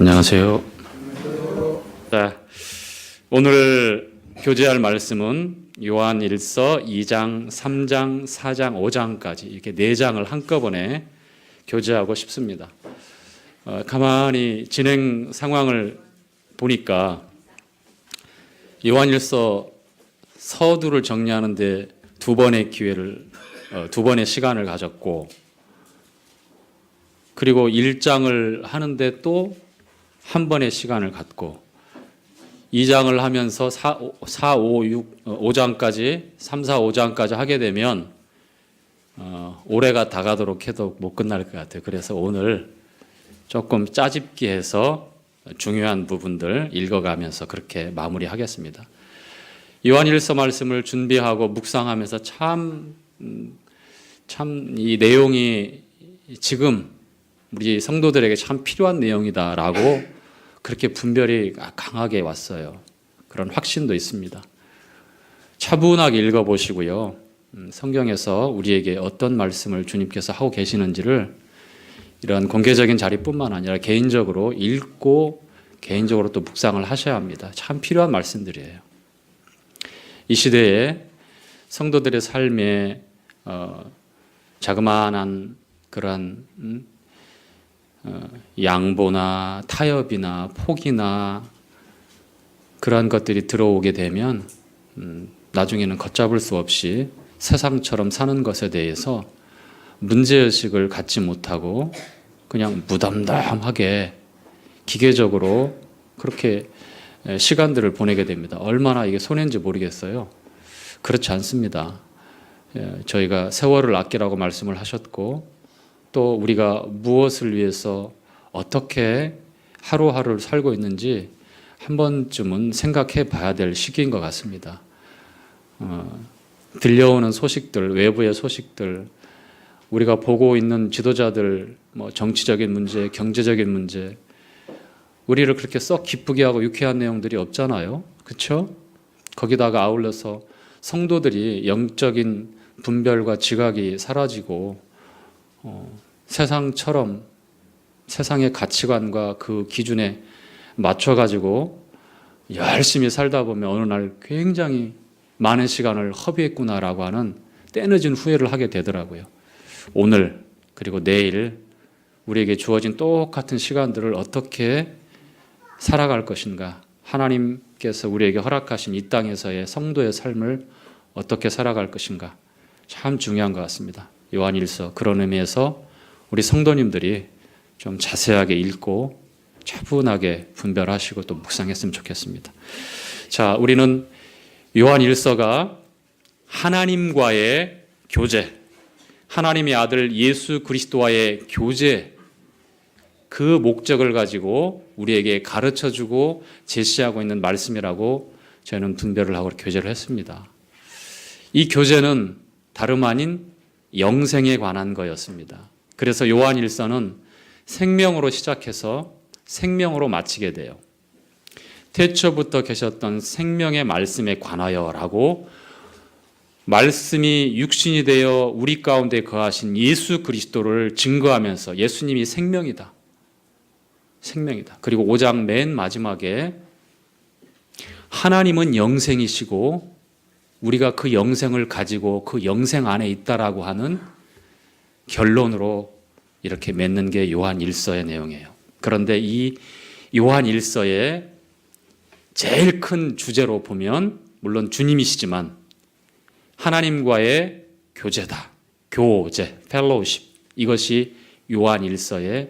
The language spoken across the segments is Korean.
안녕하세요. 자, 오늘 교제할 말씀은 요한일서 2장, 3장, 4장, 5장까지 이렇게 4장을 한꺼번에 교제하고 싶습니다. 가만히 진행 상황을 보니까 요한일서 서두를 정리하는데 두 번의 시간을 가졌고, 그리고 1장을 하는데 또 한 번의 시간을 갖고, 2장을 하면서 5장까지 3, 4, 5장까지 하게 되면 올해가 다 가도록 해도 못 끝날 것 같아요. 그래서 오늘 조금 짜집기 해서 중요한 부분들 읽어가면서 그렇게 마무리하겠습니다. 요한일서 말씀을 준비하고 묵상하면서 참 이 내용이 지금 우리 성도들에게 참 필요한 내용이다라고 그렇게 분별이 강하게 왔어요. 그런 확신도 있습니다. 차분하게 읽어보시고요. 성경에서 우리에게 어떤 말씀을 주님께서 하고 계시는지를 이런 공개적인 자리뿐만 아니라 개인적으로 읽고 개인적으로 또 묵상을 하셔야 합니다. 참 필요한 말씀들이에요. 이 시대에 성도들의 삶에 자그마한 그런 양보나 타협이나 포기나 그러한 것들이 들어오게 되면 나중에는 걷잡을 수 없이 세상처럼 사는 것에 대해서 문제의식을 갖지 못하고 그냥 무덤덤하게 기계적으로 그렇게 시간들을 보내게 됩니다. 얼마나 이게 손해인지 모르겠어요. 그렇지 않습니다. 저희가 세월을 아끼라고 말씀을 하셨고, 또 우리가 무엇을 위해서 어떻게 하루하루를 살고 있는지 한 번쯤은 생각해 봐야 될 시기인 것 같습니다. 들려오는 소식들, 외부의 소식들, 우리가 보고 있는 지도자들, 정치적인 문제, 경제적인 문제, 우리를 그렇게 썩 기쁘게 하고 유쾌한 내용들이 없잖아요. 그렇죠? 거기다가 아울러서 성도들이 영적인 분별과 지각이 사라지고 세상처럼 세상의 가치관과 그 기준에 맞춰가지고 열심히 살다 보면 어느 날 굉장히 많은 시간을 허비했구나라고 하는 때늦은 후회를 하게 되더라고요. 오늘 그리고 내일 우리에게 주어진 똑같은 시간들을 어떻게 살아갈 것인가, 하나님께서 우리에게 허락하신 이 땅에서의 성도의 삶을 어떻게 살아갈 것인가, 참 중요한 것 같습니다. 요한일서, 그런 의미에서 우리 성도님들이 좀 자세하게 읽고 차분하게 분별하시고 또 묵상했으면 좋겠습니다. 자, 우리는 요한일서가 하나님과의 교제, 하나님의 아들 예수 그리스도와의 교제, 그 목적을 가지고 우리에게 가르쳐주고 제시하고 있는 말씀이라고 저는 분별을 하고 교제를 했습니다. 이 교제는 다름 아닌 영생에 관한 거였습니다. 그래서 요한일서는 생명으로 시작해서 생명으로 마치게 돼요. 태초부터 계셨던 생명의 말씀에 관하여라고, 말씀이 육신이 되어 우리 가운데 거하신 예수 그리스도를 증거하면서 예수님이 생명이다. 생명이다. 그리고 5장 맨 마지막에 하나님은 영생이시고 우리가 그 영생을 가지고 그 영생 안에 있다라고 하는 결론으로 이렇게 맺는 게 요한일서의 내용이에요. 그런데 이 요한일서의 제일 큰 주제로 보면 물론 주님이시지만 하나님과의 교제다. 교제, 펠로우십. 이것이 요한일서의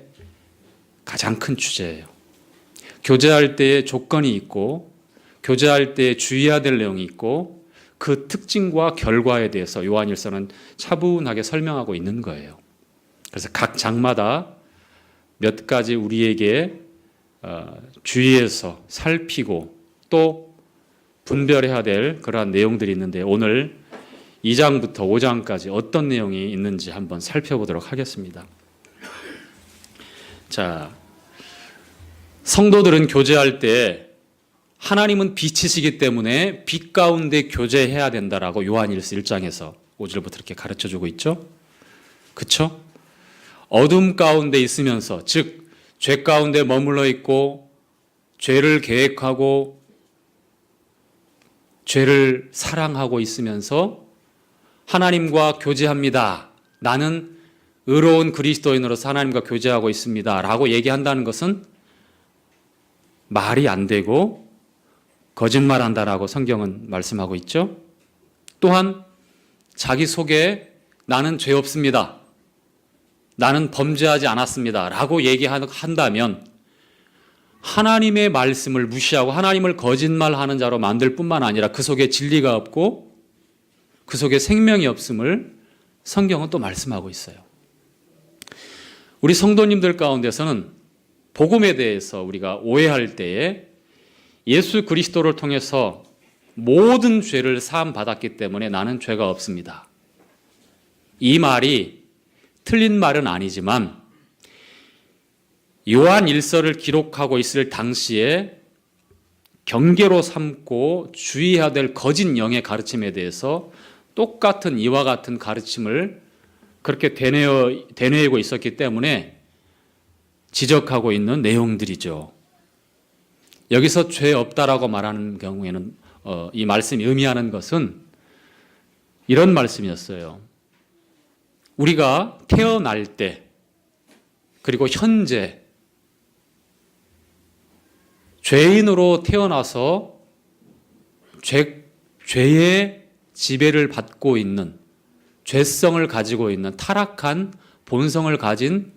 가장 큰 주제예요. 교제할 때에 조건이 있고 교제할 때에 주의해야 될 내용이 있고 그 특징과 결과에 대해서 요한일서는 차분하게 설명하고 있는 거예요. 그래서 각 장마다 몇 가지 우리에게 주의해서 살피고 또 분별해야 될 그러한 내용들이 있는데, 오늘 2장부터 5장까지 어떤 내용이 있는지 한번 살펴보도록 하겠습니다. 자, 성도들은 교제할 때 하나님은 빛이시기 때문에 빛 가운데 교제해야 된다라고 요한일서 1장에서 5절부터 이렇게 가르쳐주고 있죠. 그렇죠? 어둠 가운데 있으면서, 즉 죄 가운데 머물러 있고 죄를 계획하고 죄를 사랑하고 있으면서 하나님과 교제합니다. 나는 의로운 그리스도인으로서 하나님과 교제하고 있습니다. 라고 얘기한다는 것은 말이 안 되고 거짓말한다라고 성경은 말씀하고 있죠. 또한 자기 속에 나는 죄 없습니다. 나는 범죄하지 않았습니다. 라고 얘기한다면 하나님의 말씀을 무시하고 하나님을 거짓말하는 자로 만들 뿐만 아니라 그 속에 진리가 없고 그 속에 생명이 없음을 성경은 또 말씀하고 있어요. 우리 성도님들 가운데서는 복음에 대해서 우리가 오해할 때에 예수 그리스도를 통해서 모든 죄를 사함 받았기 때문에 나는 죄가 없습니다. 이 말이 틀린 말은 아니지만 요한 1서를 기록하고 있을 당시에 경계로 삼고 주의해야 될 거짓 영의 가르침에 대해서 똑같은 이와 같은 가르침을 그렇게 되뇌이고 있었기 때문에 지적하고 있는 내용들이죠. 여기서 죄 없다라고 말하는 경우에는 이 말씀이 의미하는 것은 이런 말씀이었어요. 우리가 태어날 때 그리고 현재 죄인으로 태어나서 죄의 지배를 받고 있는 죄성을 가지고 있는 타락한 본성을 가진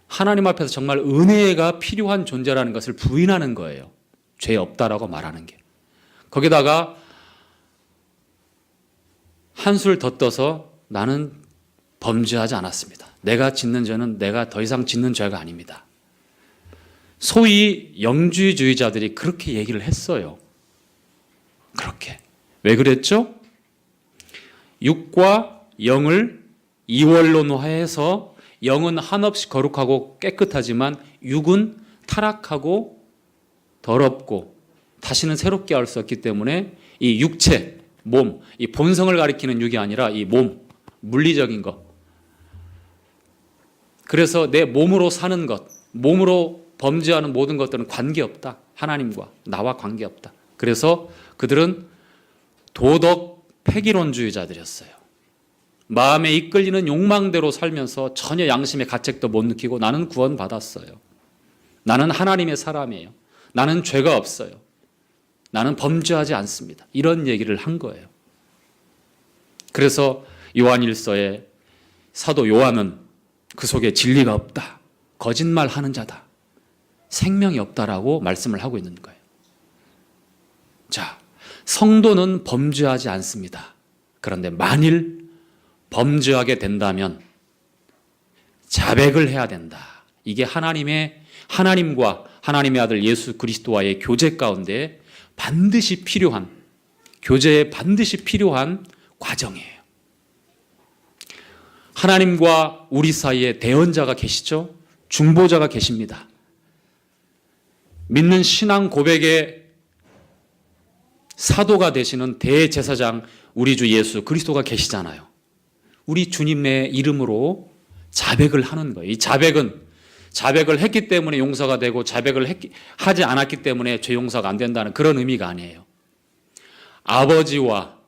하나님 앞에서 정말 은혜가 필요한 존재라는 것을 부인하는 거예요. 죄 없다라고 말하는 게. 거기다가 한술 더 떠서 나는 범죄하지 않았습니다. 내가 짓는 죄는 내가 더 이상 짓는 죄가 아닙니다. 소위 영주주의자들이 그렇게 얘기를 했어요. 그렇게. 왜 그랬죠? 육과 영을 이원론화해서 영은 한없이 거룩하고 깨끗하지만 육은 타락하고 더럽고 다시는 새롭게 할 수 없기 때문에 이 육체, 몸, 이 본성을 가리키는 육이 아니라 이 몸, 물리적인 것. 그래서 내 몸으로 사는 것, 몸으로 범죄하는 모든 것들은 관계없다. 하나님과 나와 관계없다. 그래서 그들은 도덕 폐기론주의자들이었어요. 마음에 이끌리는 욕망대로 살면서 전혀 양심의 가책도 못 느끼고 나는 구원받았어요. 나는 하나님의 사람이에요. 나는 죄가 없어요. 나는 범죄하지 않습니다. 이런 얘기를 한 거예요. 그래서 요한1서에 사도 요한은 그 속에 진리가 없다. 거짓말하는 자다. 생명이 없다라고 말씀을 하고 있는 거예요. 자, 성도는 범죄하지 않습니다. 그런데 만일 범죄하게 된다면 자백을 해야 된다. 이게 하나님과 하나님의 아들 예수 그리스도와의 교제 가운데 반드시 필요한, 교제에 반드시 필요한 과정이에요. 하나님과 우리 사이에 대언자가 계시죠? 중보자가 계십니다. 믿는 신앙 고백의 사도가 되시는 대제사장 우리 주 예수 그리스도가 계시잖아요. 우리 주님의 이름으로 자백을 하는 거예요. 이 자백을 했기 때문에 용서가 되고 하지 않았기 때문에 죄 용서가 안 된다는 그런 의미가 아니에요. 아버지와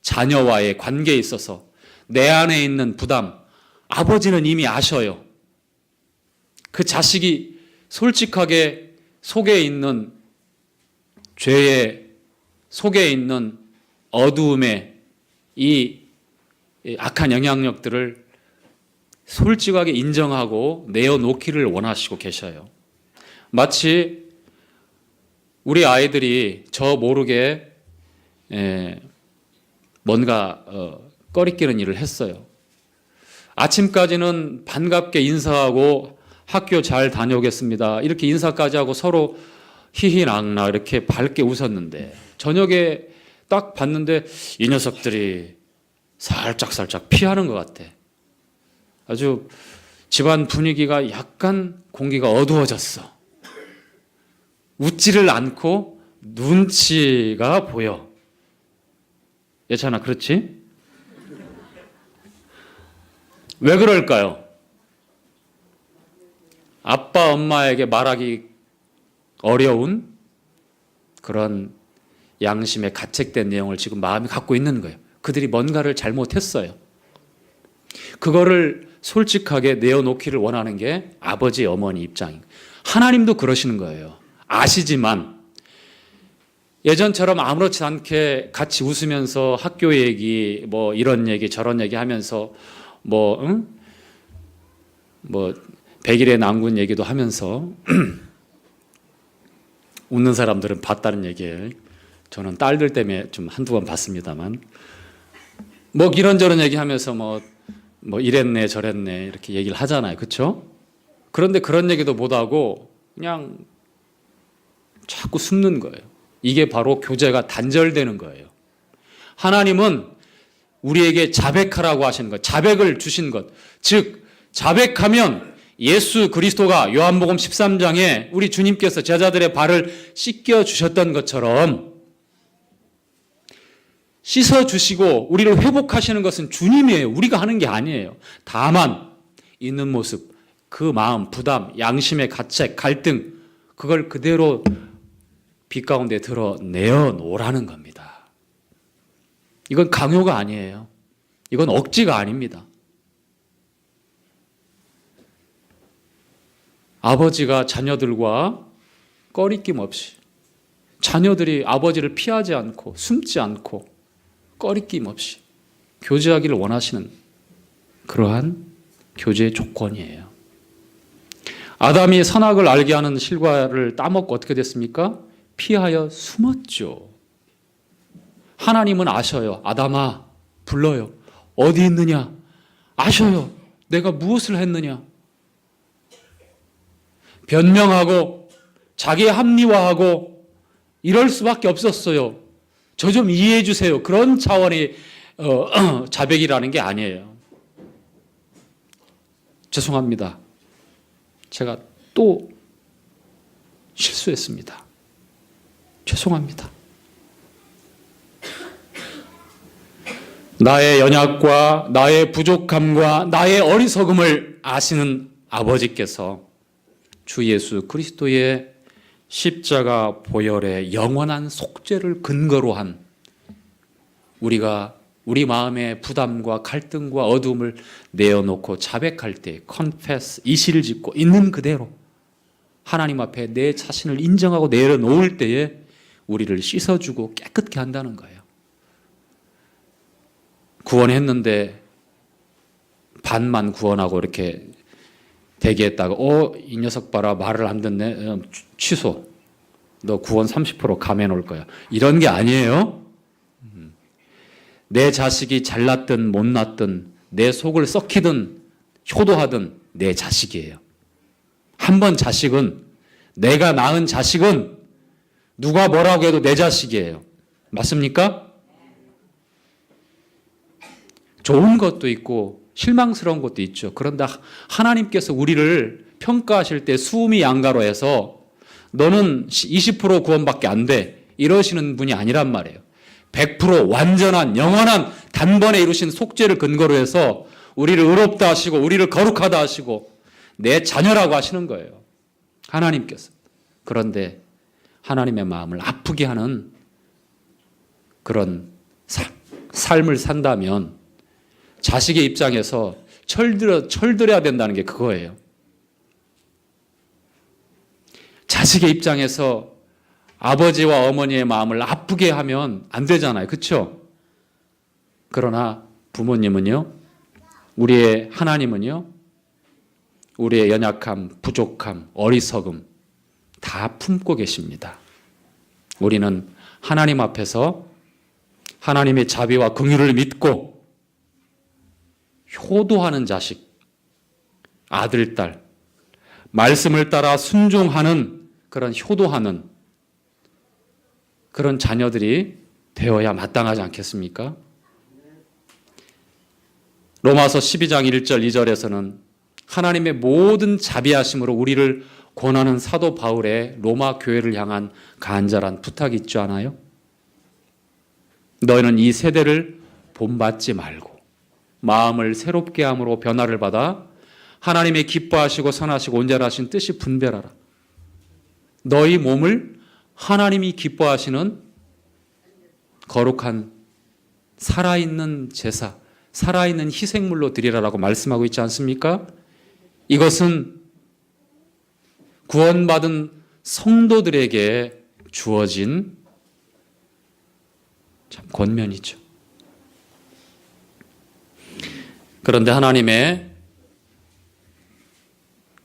자녀와의 관계에 있어서 내 안에 있는 부담, 아버지는 이미 아셔요. 그 자식이 솔직하게 속에 있는 죄의 속에 있는 어두움의 이 악한 영향력들을 솔직하게 인정하고 내어놓기를 원하시고 계셔요. 마치 우리 아이들이 저 모르게 뭔가 꺼리끼는 일을 했어요. 아침까지는 반갑게 인사하고 학교 잘 다녀오겠습니다. 이렇게 인사까지 하고 서로 히히낙낙 이렇게 밝게 웃었는데 저녁에 딱 봤는데 이 녀석들이 살짝 피하는 것 같아. 아주 집안 분위기가 약간 공기가 어두워졌어. 웃지를 않고 눈치가 보여. 예찬아, 그렇지? 왜 그럴까요? 아빠, 엄마에게 말하기 어려운 그런 양심에 가책된 내용을 지금 마음이 갖고 있는 거예요. 그들이 뭔가를 잘못했어요. 그거를 솔직하게 내어놓기를 원하는 게 아버지, 어머니 입장인 거예요. 하나님도 그러시는 거예요. 아시지만 예전처럼 아무렇지 않게 같이 웃으면서 학교 얘기, 뭐 이런 얘기 저런 얘기 하면서 뭐 100일의 난군 얘기도 하면서 웃는 사람들은 봤다는 얘기예요. 저는 딸들 때문에 좀 한두 번 봤습니다만 뭐 이런저런 얘기하면서 뭐 이랬네 저랬네 이렇게 얘기를 하잖아요. 그렇죠? 그런데 그런 얘기도 못하고 그냥 자꾸 숨는 거예요. 이게 바로 교제가 단절되는 거예요. 하나님은 우리에게 자백하라고 하시는 것, 자백을 주신 것, 즉 자백하면 예수 그리스도가 요한복음 13장에 우리 주님께서 제자들의 발을 씻겨 주셨던 것처럼 씻어 주시고 우리를 회복하시는 것은 주님이에요. 우리가 하는 게 아니에요. 다만 있는 모습, 그 마음, 부담, 양심의 가책, 갈등 그걸 그대로 빛 가운데 드러내어 놓으라는 겁니다. 이건 강요가 아니에요. 이건 억지가 아닙니다. 아버지가 자녀들과 꺼리낌 없이 자녀들이 아버지를 피하지 않고 숨지 않고 꺼리낌 없이 교제하기를 원하시는 그러한 교제의 조건이에요. 아담이 선악을 알게 하는 실과를 따먹고 어떻게 됐습니까? 피하여 숨었죠. 하나님은 아셔요. 아담아 불러요. 어디 있느냐? 아셔요. 내가 무엇을 했느냐? 변명하고 자기 합리화하고 이럴 수밖에 없었어요. 저 좀 이해해 주세요. 그런 차원의 자백이라는 게 아니에요. 죄송합니다. 제가 또 실수했습니다. 죄송합니다. 나의 연약과 나의 부족함과 나의 어리석음을 아시는 아버지께서 주 예수 그리스도의 십자가 보혈의 영원한 속죄를 근거로 한 우리가 우리 마음의 부담과 갈등과 어두움을 내어놓고 자백할 때 confess, 이실을 짓고 있는 그대로 하나님 앞에 내 자신을 인정하고 내려놓을 때에 우리를 씻어주고 깨끗게 한다는 거예요. 구원했는데 반만 구원하고 이렇게 대기했다가 이 녀석 봐라 말을 안 듣네 취소 너 구원 30% 감해놓을 거야 이런 게 아니에요. 내 자식이 잘났든 못났든 내 속을 썩히든 효도하든 내 자식이에요. 한 번 자식은 내가 낳은 자식은 누가 뭐라고 해도 내 자식이에요. 맞습니까? 좋은 것도 있고 실망스러운 것도 있죠. 그런데 하나님께서 우리를 평가하실 때 수음이 양가로 해서 너는 20% 구원밖에 안 돼 이러시는 분이 아니란 말이에요. 100% 완전한 영원한 단번에 이루신 속죄를 근거로 해서 우리를 의롭다 하시고 우리를 거룩하다 하시고 내 자녀라고 하시는 거예요. 하나님께서. 그런데 하나님의 마음을 아프게 하는 그런 삶을 산다면 자식의 입장에서 철들어야 된다는 게 그거예요. 자식의 입장에서 아버지와 어머니의 마음을 아프게 하면 안 되잖아요. 그렇죠? 그러나 부모님은요. 우리의 하나님은요. 우리의 연약함, 부족함, 어리석음 다 품고 계십니다. 우리는 하나님 앞에서 하나님의 자비와 긍휼을 믿고 효도하는 자식, 아들, 딸, 말씀을 따라 순종하는 그런 효도하는 그런 자녀들이 되어야 마땅하지 않겠습니까? 로마서 12장 1절 2절에서는 하나님의 모든 자비하심으로 우리를 권하는 사도 바울의 로마 교회를 향한 간절한 부탁이 있지 않아요? 너희는 이 세대를 본받지 말고 마음을 새롭게 함으로 변화를 받아 하나님의 기뻐하시고 선하시고 온전하신 뜻이 분별하라. 너희 몸을 하나님이 기뻐하시는 거룩한 살아있는 제사, 살아있는 희생물로 드리라라고 말씀하고 있지 않습니까? 이것은 구원받은 성도들에게 주어진 참 권면이죠. 그런데 하나님의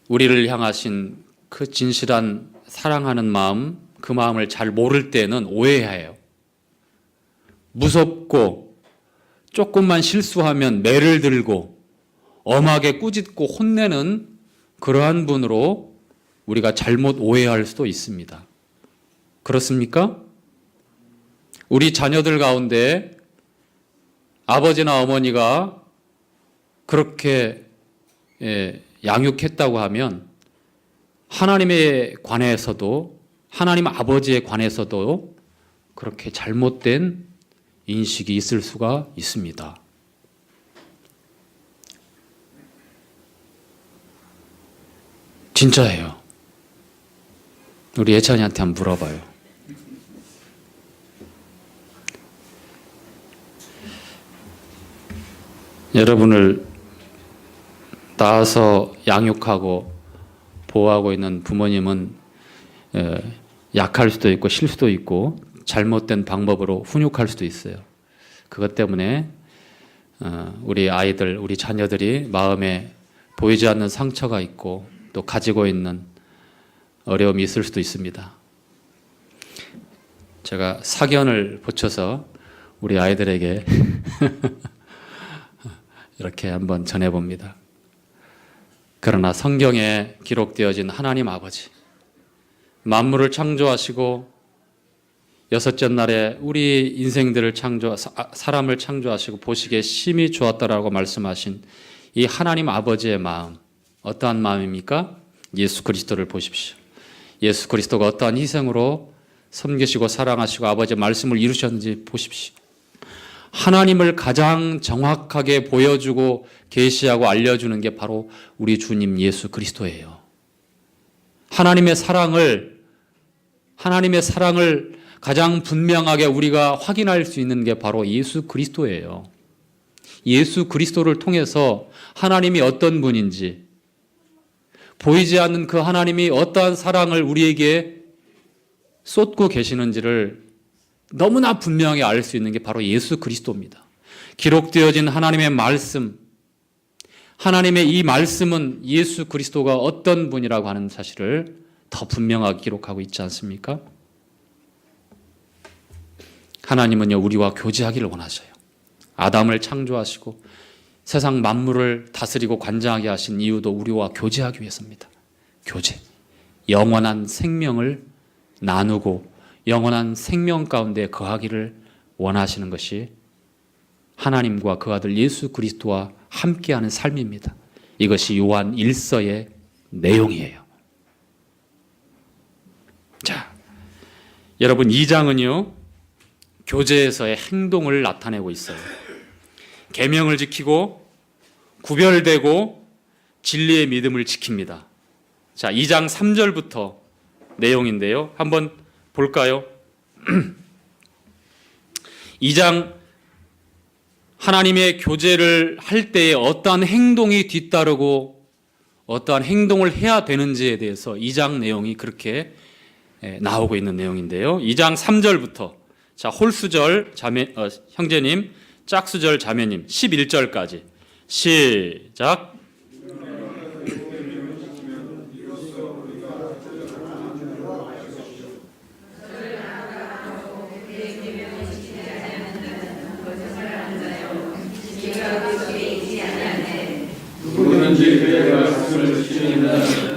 우리를 향하신 그 진실한 사랑하는 마음, 그 마음을 잘 모를 때는 오해해요. 무섭고 조금만 실수하면 매를 들고 엄하게 꾸짖고 혼내는 그러한 분으로 우리가 잘못 오해할 수도 있습니다. 그렇습니까? 우리 자녀들 가운데 아버지나 어머니가 그렇게 양육했다고 하면 하나님에 관해서도, 하나님 아버지에 관해서도 그렇게 잘못된 인식이 있을 수가 있습니다. 진짜예요. 우리 예찬이한테 한번 물어봐요. 여러분을 낳아서 양육하고 보호하고 있는 부모님은 약할 수도 있고 실수도 있고 잘못된 방법으로 훈육할 수도 있어요. 그것 때문에 우리 아이들, 우리 자녀들이 마음에 보이지 않는 상처가 있고 또 가지고 있는 어려움이 있을 수도 있습니다. 제가 사견을 붙여서 우리 아이들에게 이렇게 한번 전해봅니다. 그러나 성경에 기록되어진 하나님 아버지, 만물을 창조하시고 여섯째 날에 우리 인생들을 사람을 창조하시고 보시기에 심히 좋았다라고 말씀하신 이 하나님 아버지의 마음, 어떠한 마음입니까? 예수 그리스도를 보십시오. 예수 그리스도가 어떠한 희생으로 섬기시고 사랑하시고 아버지의 말씀을 이루셨는지 보십시오. 하나님을 가장 정확하게 보여주고 계시하고 알려주는 게 바로 우리 주님 예수 그리스도예요. 하나님의 사랑을 가장 분명하게 우리가 확인할 수 있는 게 바로 예수 그리스도예요. 예수 그리스도를 통해서 하나님이 어떤 분인지, 보이지 않는 그 하나님이 어떠한 사랑을 우리에게 쏟고 계시는지를 너무나 분명히 알 수 있는 게 바로 예수 그리스도입니다. 기록되어진 하나님의 말씀, 하나님의 이 말씀은 예수 그리스도가 어떤 분이라고 하는 사실을 더 분명하게 기록하고 있지 않습니까? 하나님은요, 우리와 교제하기를 원하셔요. 아담을 창조하시고 세상 만물을 다스리고 관장하게 하신 이유도 우리와 교제하기 위해서입니다. 교제. 영원한 생명을 나누고 영원한 생명 가운데 거하기를 원하시는 것이 하나님과 그 아들 예수 그리스도와 함께하는 삶입니다. 이것이 요한 1서의 내용이에요. 자, 여러분 2장은요, 교제에서의 행동을 나타내고 있어요. 계명을 지키고 구별되고 진리의 믿음을 지킵니다. 자, 2장 3절부터 내용인데요. 한번 볼까요? 2장 하나님의 교제를 할 때에 어떠한 행동이 뒤따르고 어떠한 행동을 해야 되는지에 대해서 2장 내용이 그렇게 나오고 있는 내용인데요. 2장 3절부터 자, 홀수절 형제님, 짝수절 자매님 11절까지 시작.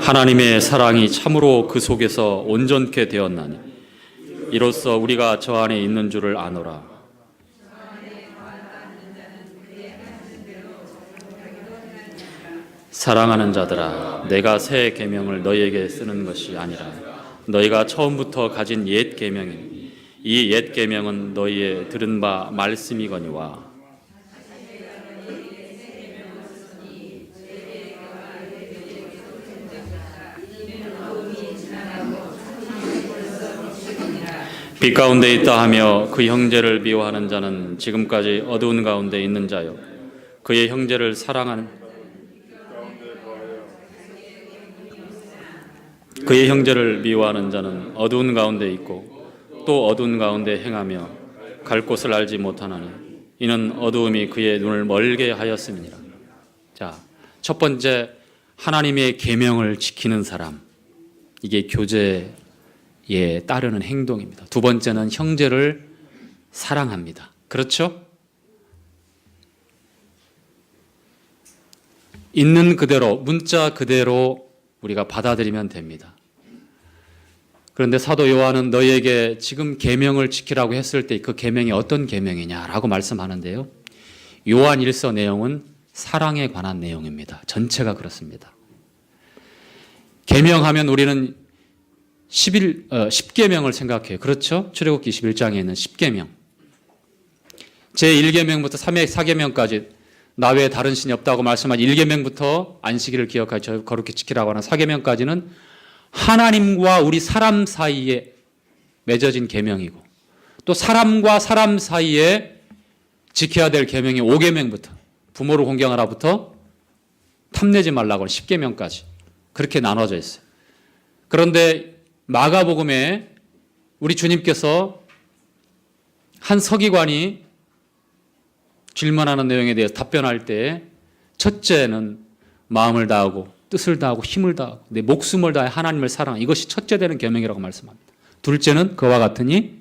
하나님의 사랑이 참으로 그 속에서 온전케 되었나니 이로써 우리가 저 안에 있는 줄을 아노라. 사랑하는 자들아, 내가 새 계명을 너희에게 쓰는 것이 아니라 너희가 처음부터 가진 옛 계명이니 이 옛 계명은 너희의 들은 바 말씀이거니와 빛 가운데 있다 하며 그 형제를 미워하는 자는 지금까지 어두운 가운데 있는 자요. 그의 형제를 사랑하는 그의 형제를 미워하는 자는 어두운 가운데 있고 또 어두운 가운데 행하며 갈 곳을 알지 못하나니 이는 어두움이 그의 눈을 멀게 하였음이니라. 자, 첫 번째, 하나님의 계명을 지키는 사람. 이게 교제에 따르는 행동입니다. 두 번째는 형제를 사랑합니다. 그렇죠? 있는 그대로, 문자 그대로 우리가 받아들이면 됩니다. 그런데 사도 요한은 너희에게 지금 계명을 지키라고 했을 때 그 계명이 어떤 계명이냐라고 말씀하는데요. 요한 1서 내용은 사랑에 관한 내용입니다. 전체가 그렇습니다. 계명하면 우리는 10계명을 생각해요. 그렇죠? 출애굽기 21장에 있는 10계명. 제1계명부터 4계명까지 나 외에 다른 신이 없다고 말씀한 1계명부터 안식일을 기억하여 거룩히 지키라고 하는 4계명까지는 하나님과 우리 사람 사이에 맺어진 계명이고 또 사람과 사람 사이에 지켜야 될 계명이 5계명부터 부모를 공경하라부터 탐내지 말라고 10계명까지 그렇게 나눠져 있어요. 그런데 마가복음에 우리 주님께서 한 서기관이 질문하는 내용에 대해서 답변할 때 첫째는 마음을 다하고 뜻을 다하고 힘을 다하고 내 목숨을 다해 하나님을 사랑하는 이것이 첫째 되는 계명이라고 말씀합니다. 둘째는 그와 같으니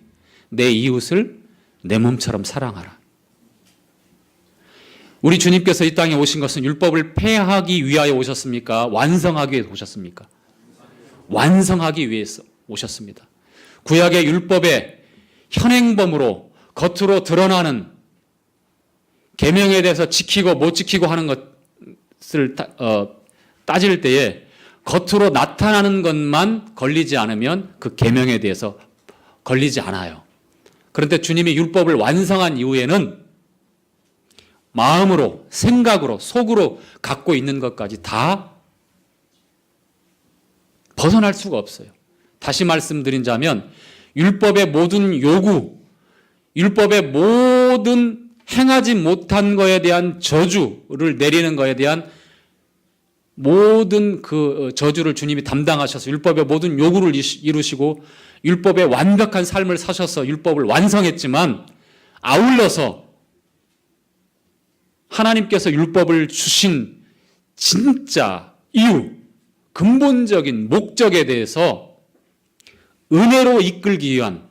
내 이웃을 내 몸처럼 사랑하라. 우리 주님께서 이 땅에 오신 것은 율법을 폐하기 위하여 오셨습니까? 완성하기 위해서 오셨습니까? 완성하기 위해서 오셨습니다. 구약의 율법의 현행범으로 겉으로 드러나는 계명에 대해서 지키고 못 지키고 하는 것을 따질 때에 겉으로 나타나는 것만 걸리지 않으면 그 계명에 대해서 걸리지 않아요. 그런데 주님이 율법을 완성한 이후에는 마음으로, 생각으로, 속으로 갖고 있는 것까지 다 벗어날 수가 없어요. 다시 말씀드린다면 율법의 모든 요구, 율법의 모든 행하지 못한 것에 대한 저주를 내리는 것에 대한 모든 그 저주를 주님이 담당하셔서 율법의 모든 요구를 이루시고 율법의 완벽한 삶을 사셔서 율법을 완성했지만 아울러서 하나님께서 율법을 주신 진짜 이유, 근본적인 목적에 대해서 은혜로 이끌기 위한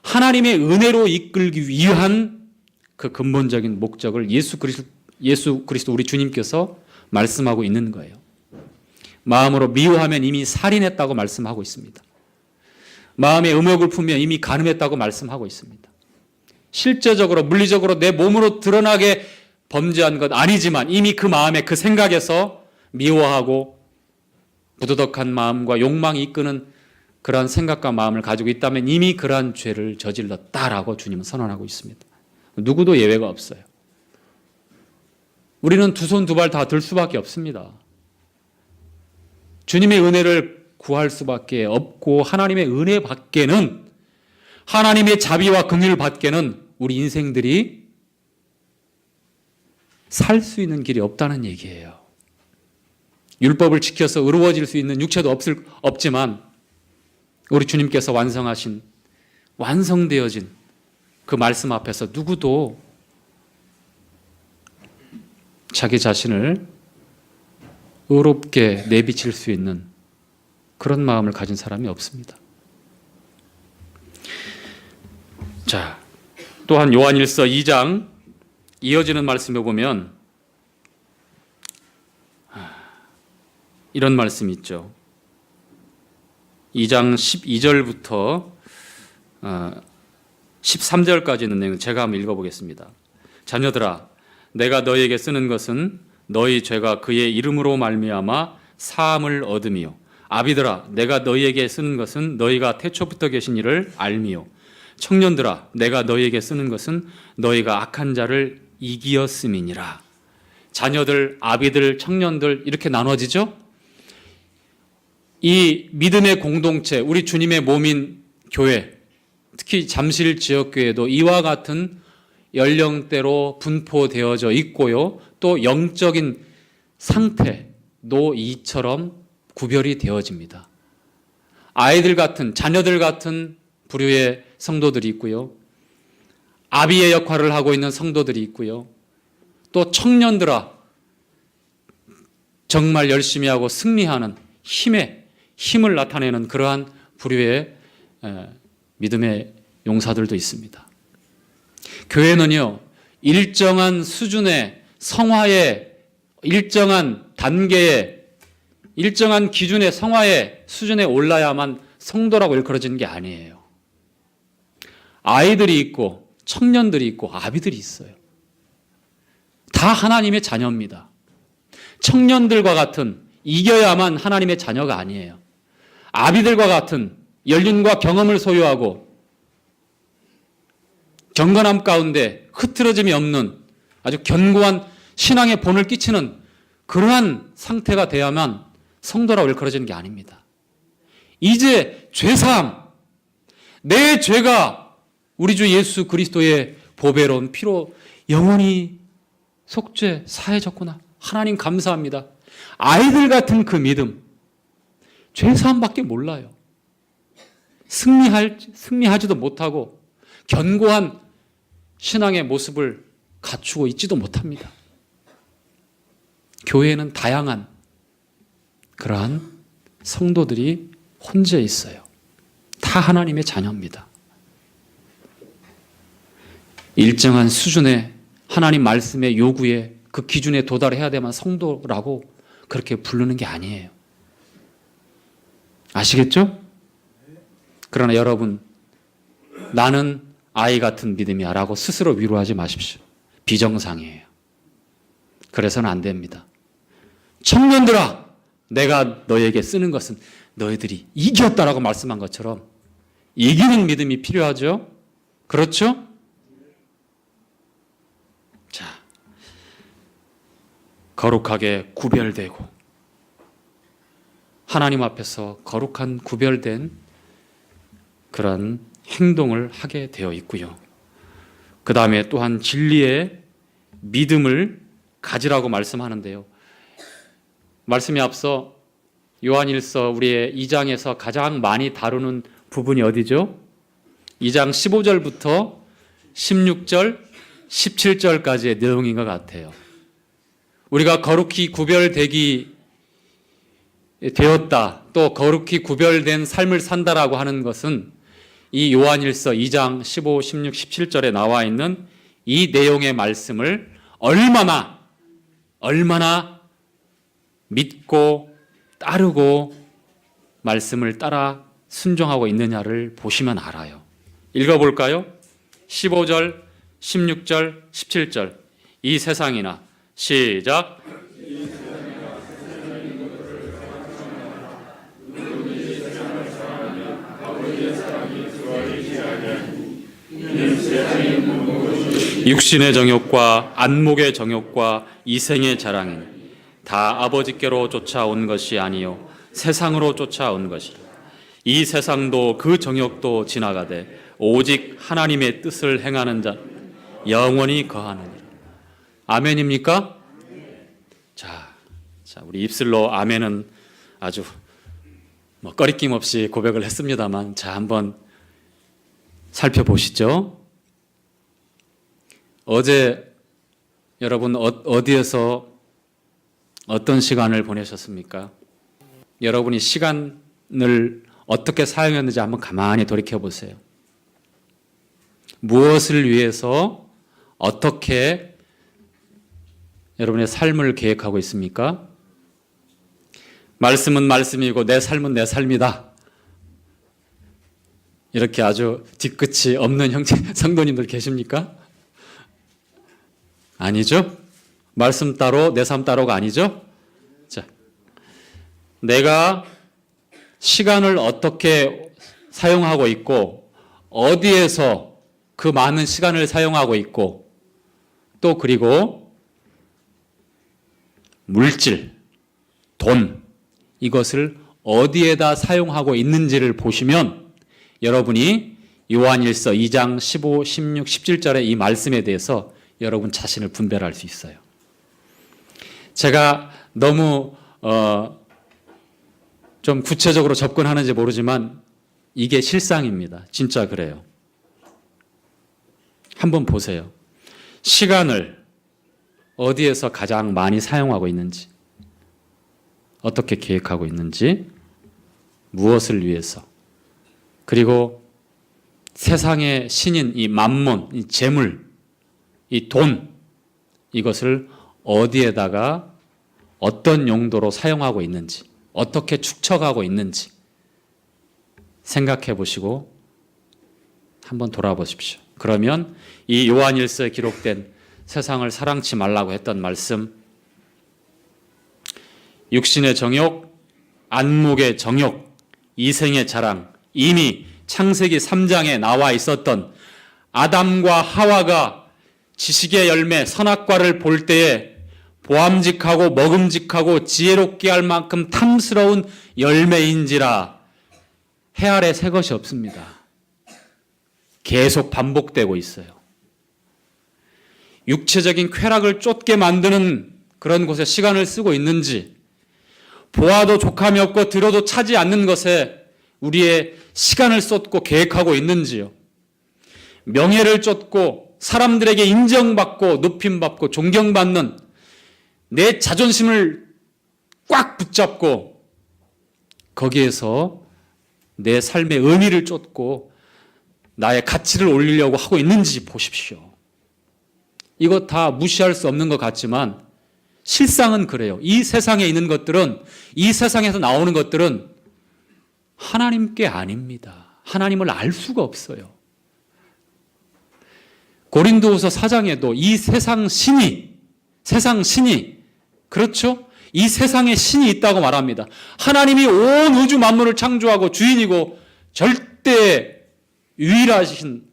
하나님의 은혜로 이끌기 위한 그 근본적인 목적을 예수 그리스도 우리 주님께서 말씀하고 있는 거예요. 마음으로 미워하면 이미 살인했다고 말씀하고 있습니다. 마음에 음욕을 품으면 이미 간음했다고 말씀하고 있습니다. 실제적으로 물리적으로 내 몸으로 드러나게 범죄한 것 아니지만 이미 그 마음에 그 생각에서 미워하고 부도덕한 마음과 욕망이 이끄는 그러한 생각과 마음을 가지고 있다면 이미 그러한 죄를 저질렀다라고 주님은 선언하고 있습니다. 누구도 예외가 없어요. 우리는 두 손 두 발 다 들 수밖에 없습니다. 주님의 은혜를 구할 수밖에 없고 하나님의 은혜 밖에는 하나님의 자비와 긍휼 밖에는 우리 인생들이 살 수 있는 길이 없다는 얘기예요. 율법을 지켜서 의로워질 수 있는 육체도 없지만 우리 주님께서 완성하신 완성되어진 그 말씀 앞에서 누구도 자기 자신을 의롭게 내비칠 수 있는 그런 마음을 가진 사람이 없습니다. 자, 또한 요한일서 2장 이어지는 말씀에 보면 이런 말씀이 있죠. 2장 12절부터 13절까지 있는 내용 제가 한번 읽어보겠습니다. 자녀들아, 내가 너희에게 쓰는 것은 너희 죄가 그의 이름으로 말미암아 사함을 얻음이요. 아비들아, 내가 너희에게 쓰는 것은 너희가 태초부터 계신 이를 알미요. 청년들아, 내가 너희에게 쓰는 것은 너희가 악한 자를 이기었음이니라. 자녀들, 아비들, 청년들 이렇게 나눠지죠? 이 믿음의 공동체, 우리 주님의 몸인 교회, 특히 잠실 지역교회도 이와 같은 연령대로 분포되어져 있고요. 또 영적인 상태도 이처럼 구별이 되어집니다. 아이들 같은, 자녀들 같은 부류의 성도들이 있고요. 아비의 역할을 하고 있는 성도들이 있고요. 또 청년들아, 정말 열심히 하고 승리하는 힘을 나타내는 그러한 부류의 믿음의 용사들도 있습니다. 교회는요, 일정한 수준의 성화의 일정한 단계의 일정한 기준의 성화의 수준에 올라야만 성도라고 일컬어지는 게 아니에요. 아이들이 있고 청년들이 있고 아비들이 있어요. 다 하나님의 자녀입니다. 청년들과 같은 이겨야만 하나님의 자녀가 아니에요. 아비들과 같은 연륜과 경험을 소유하고 경건함 가운데 흐트러짐이 없는 아주 견고한 신앙의 본을 끼치는 그러한 상태가 돼야만 성도라고 일컬어지는 게 아닙니다. 이제 죄사함, 내 죄가 우리 주 예수 그리스도의 보배로운 피로 영원히 속죄 사해졌구나. 하나님 감사합니다. 아이들 같은 그 믿음, 죄사함밖에 몰라요. 승리하지도 못하고 견고한 신앙의 모습을 갖추고 있지도 못합니다. 교회에는 다양한 그러한 성도들이 혼재 있어요. 다 하나님의 자녀입니다. 일정한 수준의 하나님 말씀의 요구에 그 기준에 도달해야 되만 성도라고 그렇게 부르는 게 아니에요. 아시겠죠? 그러나 여러분, 나는 아이 같은 믿음이야 라고 스스로 위로하지 마십시오. 비정상이에요. 그래서는 안 됩니다. 청년들아, 내가 너에게 쓰는 것은 너희들이 이겼다라고 말씀한 것처럼 이기는 믿음이 필요하죠? 그렇죠? 자, 거룩하게 구별되고 하나님 앞에서 거룩한 구별된 그런 행동을 하게 되어 있고요. 그 다음에 또한 진리의 믿음을 가지라고 말씀하는데요. 말씀이 앞서 요한일서 우리의 2장에서 가장 많이 다루는 부분이 어디죠? 2장 15절부터 16절, 17절까지의 내용인 것 같아요. 우리가 거룩히 구별되기 되었다, 또 거룩히 구별된 삶을 산다라고 하는 것은 이 요한일서 2장 15, 16, 17절에 나와 있는 이 내용의 말씀을 얼마나 믿고 따르고 말씀을 따라 순종하고 있느냐를 보시면 알아요. 읽어볼까요? 15절, 16절, 17절. 이 세상이나 시작. 육신의 정욕과 안목의 정욕과 이생의 자랑이니 다 아버지께로 쫓아온 것이 아니요 세상으로 쫓아온 것이라. 이 세상도 그 정욕도 지나가되 오직 하나님의 뜻을 행하는 자 영원히 거하느니라. 아멘입니까? 자, 우리 입술로 아멘은 아주 꺼리낌 없이 고백을 했습니다만, 자, 한번 살펴보시죠. 어제 여러분 어디에서 어떤 시간을 보내셨습니까? 여러분이 시간을 어떻게 사용했는지 한번 가만히 돌이켜 보세요. 무엇을 위해서 어떻게 여러분의 삶을 계획하고 있습니까? 말씀은 말씀이고 내 삶은 내 삶이다. 이렇게 아주 뒤끝이 없는 형제 성도님들 계십니까? 아니죠? 말씀 따로 내 삶 따로가 아니죠? 자, 내가 시간을 어떻게 사용하고 있고 어디에서 그 많은 시간을 사용하고 있고 또 그리고 물질, 돈 이것을 어디에다 사용하고 있는지를 보시면 여러분이 요한일서 2장 15, 16, 17절의 이 말씀에 대해서 여러분 자신을 분별할 수 있어요. 제가 너무 좀 구체적으로 접근하는지 모르지만 이게 실상입니다. 진짜 그래요. 한번 보세요. 시간을 어디에서 가장 많이 사용하고 있는지, 어떻게 계획하고 있는지, 무엇을 위해서, 그리고 세상의 신인 이 만몬, 이 재물, 이 돈, 이것을 어디에다가 어떤 용도로 사용하고 있는지, 어떻게 축적하고 있는지 생각해 보시고 한번 돌아보십시오. 그러면 이 요한일서에 기록된 세상을 사랑치 말라고 했던 말씀, 육신의 정욕, 안목의 정욕, 이생의 자랑, 이미 창세기 3장에 나와 있었던 아담과 하와가 지식의 열매 선악과를 볼 때에 보암직하고 먹음직하고 지혜롭게 할 만큼 탐스러운 열매인지라 해 아래 새 것이 없습니다. 계속 반복되고 있어요. 육체적인 쾌락을 쫓게 만드는 그런 곳에 시간을 쓰고 있는지, 보아도 족함이 없고 들어도 차지 않는 것에 우리의 시간을 쏟고 계획하고 있는지요. 명예를 쫓고 사람들에게 인정받고 높임받고 존경받는 내 자존심을 꽉 붙잡고 거기에서 내 삶의 의미를 쫓고 나의 가치를 올리려고 하고 있는지 보십시오. 이거 다 무시할 수 없는 것 같지만 실상은 그래요. 이 세상에 있는 것들은, 이 세상에서 나오는 것들은 하나님께 아닙니다. 하나님을 알 수가 없어요. 고린도후서 4장에도 이 세상 신이 그렇죠? 이 세상에 신이 있다고 말합니다. 하나님이 온 우주 만물을 창조하고 주인이고 절대 유일하신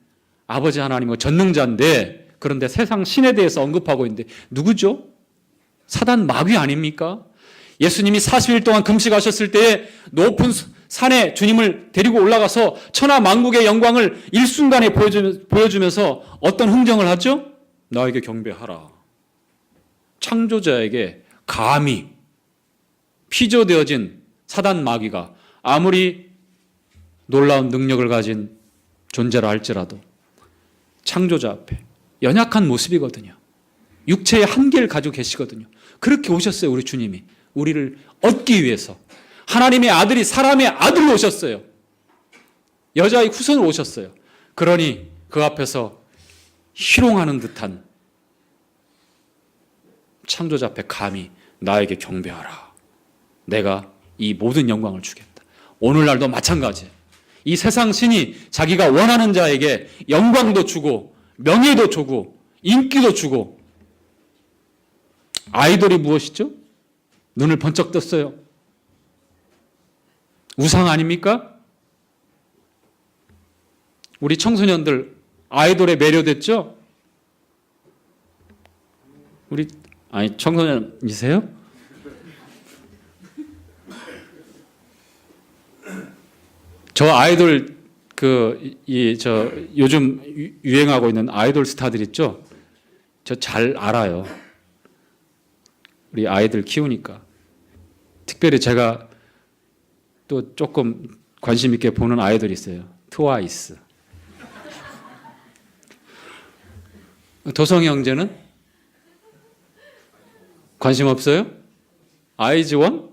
아버지 하나님은 전능자인데, 그런데 세상 신에 대해서 언급하고 있는데 누구죠? 사단 마귀 아닙니까? 예수님이 40일 동안 금식하셨을 때에 높은 산에 주님을 데리고 올라가서 천하 만국의 영광을 일순간에 보여주면서 어떤 흥정을 하죠? 나에게 경배하라. 창조자에게 감히 피조되어진 사단 마귀가 아무리 놀라운 능력을 가진 존재라 할지라도 창조자 앞에 연약한 모습이거든요. 육체의 한계를 가지고 계시거든요. 그렇게 오셨어요. 우리 주님이 우리를 얻기 위해서. 하나님의 아들이 사람의 아들로 오셨어요. 여자의 후손으로 오셨어요. 그러니 그 앞에서 희롱하는 듯한 창조자 앞에 감히 나에게 경배하라. 내가 이 모든 영광을 주겠다. 오늘날도 마찬가지예요. 이 세상 신이 자기가 원하는 자에게 영광도 주고 명예도 주고 인기도 주고. 아이돌이 무엇이죠? 눈을 번쩍 떴어요. 우상 아닙니까? 우리 청소년들 아이돌에 매료됐죠? 청소년이세요? 저 아이돌 요즘 유행하고 있는 아이돌 스타들 있죠? 저 잘 알아요. 우리 아이들 키우니까. 특별히 제가 또 조금 관심 있게 보는 아이돌이 있어요. 트와이스. 도성이 형제는 관심 없어요? 아이즈원?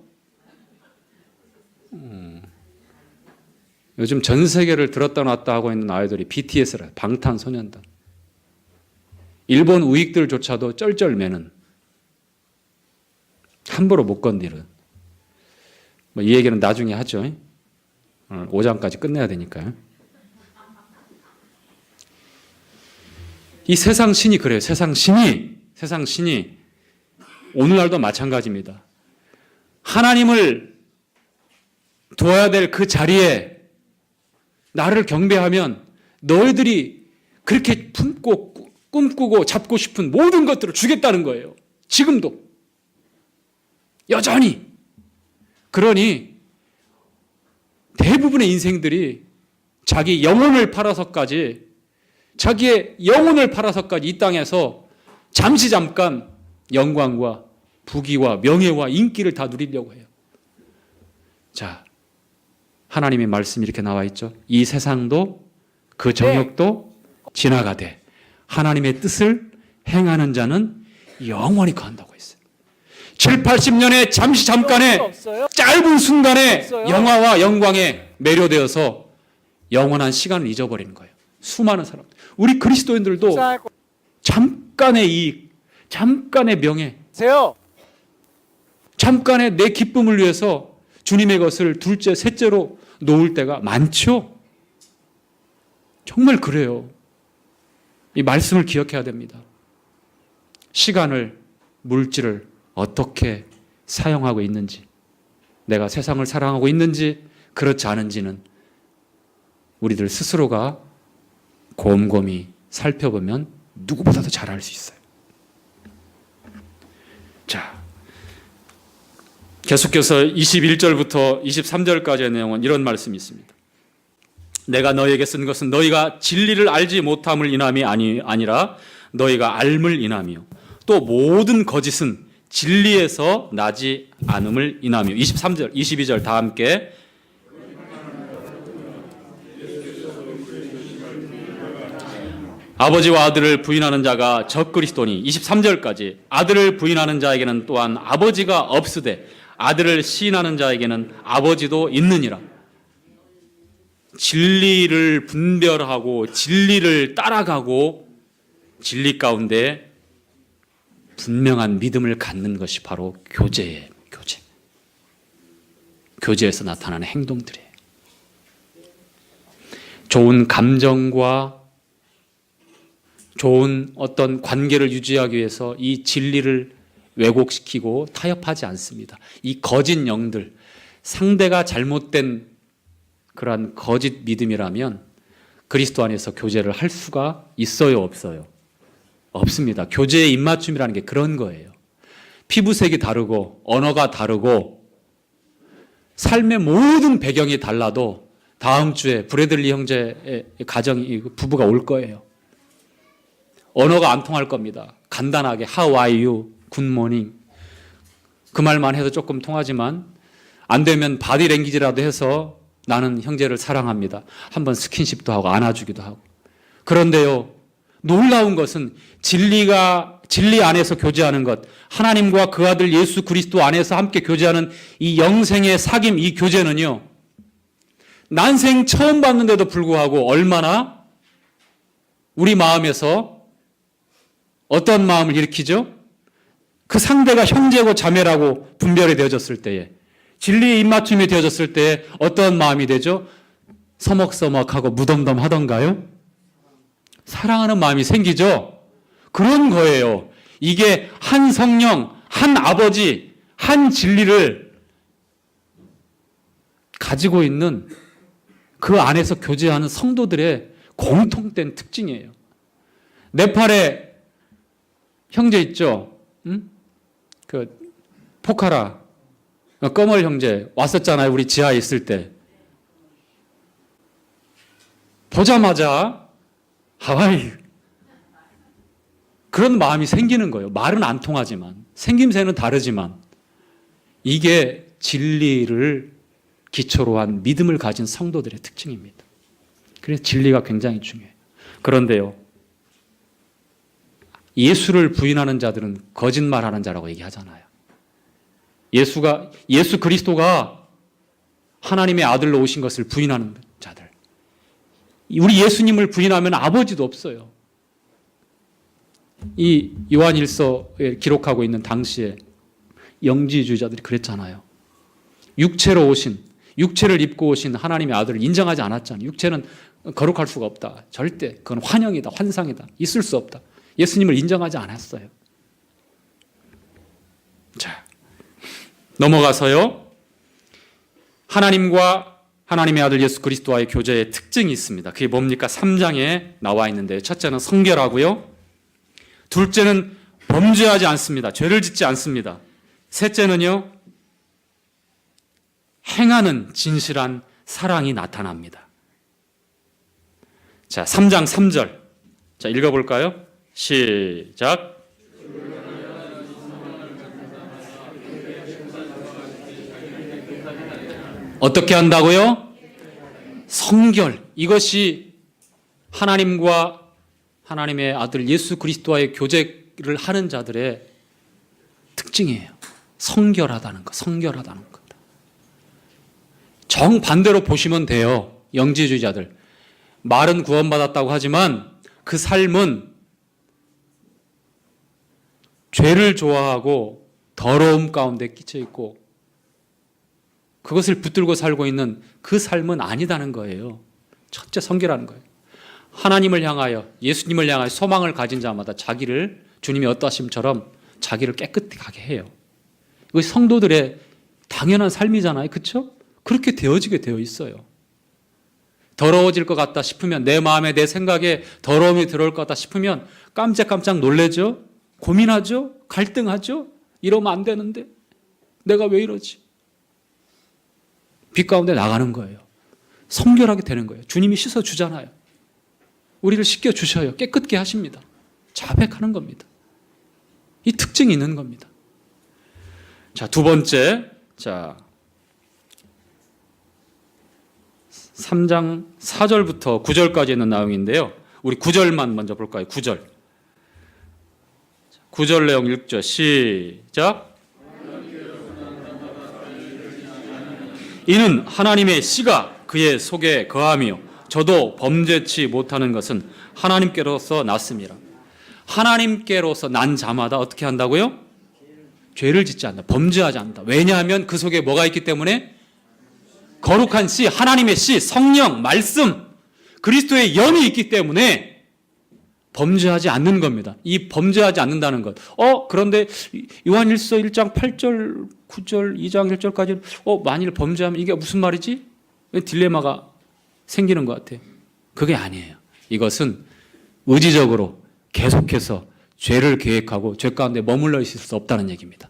요즘 전 세계를 들었다 놨다 하고 있는 아이돌이 BTS라, 방탄소년단. 일본 우익들조차도 쩔쩔매는, 함부로 못 건드리는. 이 얘기는 나중에 하죠. 오늘 5장까지 끝내야 되니까요. 이 세상 신이 그래요. 세상 신이 오늘날도 마찬가지입니다. 하나님을 둬야 될 그 자리에 나를 경배하면 너희들이 그렇게 품고 꿈꾸고 잡고 싶은 모든 것들을 주겠다는 거예요. 지금도. 여전히. 그러니 대부분의 인생들이 자기 영혼을 팔아서까지 자기의 영혼을 팔아서까지 이 땅에서 잠깐 영광과 부귀와 명예와 인기를 다 누리려고 해요. 자, 하나님의 말씀이 이렇게 나와 있죠. 이 세상도 그 정욕도 지나가되 하나님의 뜻을 행하는 자는 영원히 거한다고 했어요. 7, 80년의 잠깐의 짧은 순간에 영화와 영광에 매료되어서 영원한 시간을 잊어버리는 거예요. 수많은 사람. 우리 그리스도인들도 잠깐의 이익, 잠깐의 명예, 잠깐의 내 기쁨을 위해서 주님의 것을 둘째, 셋째로 놓을 때가 많죠. 정말 그래요. 이 말씀을 기억해야 됩니다. 시간을, 물질을 어떻게 사용하고 있는지, 내가 세상을 사랑하고 있는지 그렇지 않은지는 우리들 스스로가 곰곰이 살펴보면 누구보다도 잘 알 수 있어요. 자, 계속해서 21절부터 23절까지의 내용은 이런 말씀이 있습니다. 내가 너희에게 쓴 것은 너희가 진리를 알지 못함을 인함이 아니라 너희가 알물 인함이요 또 모든 거짓은 진리에서 나지 않음을 인함이요. 23절, 22절 다 함께 아버지와 아들을 부인하는 자가 적그리스도니 23절까지 아들을 부인하는 자에게는 또한 아버지가 없으되 아들을 시인하는 자에게는 아버지도 있느니라. 진리를 분별하고 진리를 따라가고 진리 가운데 분명한 믿음을 갖는 것이 바로 교제예요. 교제. 교제에서 나타나는 행동들이에요. 좋은 감정과 좋은 어떤 관계를 유지하기 위해서 이 진리를 왜곡시키고 타협하지 않습니다. 이 거짓 영들, 상대가 잘못된 그러한 거짓 믿음이라면 그리스도 안에서 교제를 할 수가 있어요, 없어요? 없습니다. 교제의 입맞춤이라는 게 그런 거예요. 피부색이 다르고 언어가 다르고 삶의 모든 배경이 달라도 다음 주에 브래들리 형제의 가정이 부부가 올 거예요. 언어가 안 통할 겁니다. 간단하게 How are you? Good morning. 그 말만 해도 조금 통하지만 안 되면 바디랭귀지라도 해서 나는 형제를 사랑합니다. 한번 스킨십도 하고 안아주기도 하고. 그런데요, 놀라운 것은 진리 안에서 교제하는 것, 하나님과 그 아들 예수 그리스도 안에서 함께 교제하는 이 영생의 사귐, 이 교제는요, 난생 처음 봤는데도 불구하고 얼마나 우리 마음에서 어떤 마음을 일으키죠? 그 상대가 형제고 자매라고 분별이 되어졌을 때에, 진리의 입맞춤이 되어졌을 때에 어떤 마음이 되죠? 서먹서먹하고 무덤덤하던가요? 사랑하는 마음이 생기죠? 그런 거예요. 이게 한 성령, 한 아버지, 한 진리를 가지고 있는 그 안에서 교제하는 성도들의 공통된 특징이에요. 네팔에 형제 있죠? 응? 그 포카라 꺼멀 형제 왔었잖아요. 우리 지하에 있을 때. 보자마자 하와이 그런 마음이 생기는 거예요. 말은 안 통하지만 생김새는 다르지만 이게 진리를 기초로 한 믿음을 가진 성도들의 특징입니다. 그래서 진리가 굉장히 중요해요. 그런데요, 예수를 부인하는 자들은 거짓말하는 자라고 얘기하잖아요. 예수 그리스도가 하나님의 아들로 오신 것을 부인하는 자들. 우리 예수님을 부인하면 아버지도 없어요. 이 요한일서에 기록하고 있는 당시에 영지주의자들이 그랬잖아요. 육체를 입고 오신 하나님의 아들을 인정하지 않았잖아요. 육체는 거룩할 수가 없다. 절대 그건 환영이다, 환상이다. 있을 수 없다. 예수님을 인정하지 않았어요. 자, 넘어가서요. 하나님과 하나님의 아들 예수 그리스도와의 교제의 특징이 있습니다. 그게 뭡니까? 3장에 나와 있는데, 첫째는 성결하고요. 둘째는 범죄하지 않습니다. 죄를 짓지 않습니다. 셋째는요, 행하는 진실한 사랑이 나타납니다. 자, 3장 3절. 자, 읽어볼까요? 시작. 어떻게 한다고요? 성결. 이것이 하나님과 하나님의 아들 예수 그리스도와의 교제를 하는 자들의 특징이에요. 성결하다는 것, 성결하다는 것. 정반대로 보시면 돼요. 영지주의자들. 말은 구원받았다고 하지만 그 삶은 죄를 좋아하고 더러움 가운데 끼쳐 있고 그것을 붙들고 살고 있는 그 삶은 아니다는 거예요. 첫째 성결하는 거예요. 하나님을 향하여 예수님을 향하여 소망을 가진 자마다 자기를 주님이 어떠하심처럼 자기를 깨끗하게 해요. 이것이 성도들의 당연한 삶이잖아요. 그렇죠? 그렇게 되어지게 되어 있어요. 더러워질 것 같다 싶으면 내 마음에 내 생각에 더러움이 들어올 것 같다 싶으면 깜짝깜짝 놀라죠. 고민하죠. 갈등하죠. 이러면 안 되는데 내가 왜 이러지? 빛 가운데 나가는 거예요. 성결하게 되는 거예요. 주님이 씻어주잖아요. 우리를 씻겨주셔요. 깨끗게 하십니다. 자백하는 겁니다. 이 특징이 있는 겁니다. 자, 두 번째. 자, 3장 4절부터 9절까지 있는 내용인데요. 우리 9절만 먼저 볼까요? 9절. 9절 내용 읽죠. 시작. 이는 하나님의 씨가 그의 속에 거하며 저도 범죄치 못하는 것은 하나님께로서 났습니다. 하나님께로서 난 자마다 어떻게 한다고요? 죄를 짓지 않는다. 범죄하지 않는다. 왜냐하면 그 속에 뭐가 있기 때문에? 거룩한 씨, 하나님의 씨, 성령, 말씀, 그리스도의 영이 있기 때문에 범죄하지 않는 겁니다. 이 범죄하지 않는다는 것. 그런데 요한일서 1장 8절, 9절, 2장 1절까지 만일 범죄하면 이게 무슨 말이지? 딜레마가 생기는 것 같아요. 그게 아니에요. 이것은 의지적으로 계속해서 죄를 계획하고 죄 가운데 머물러 있을 수 없다는 얘기입니다.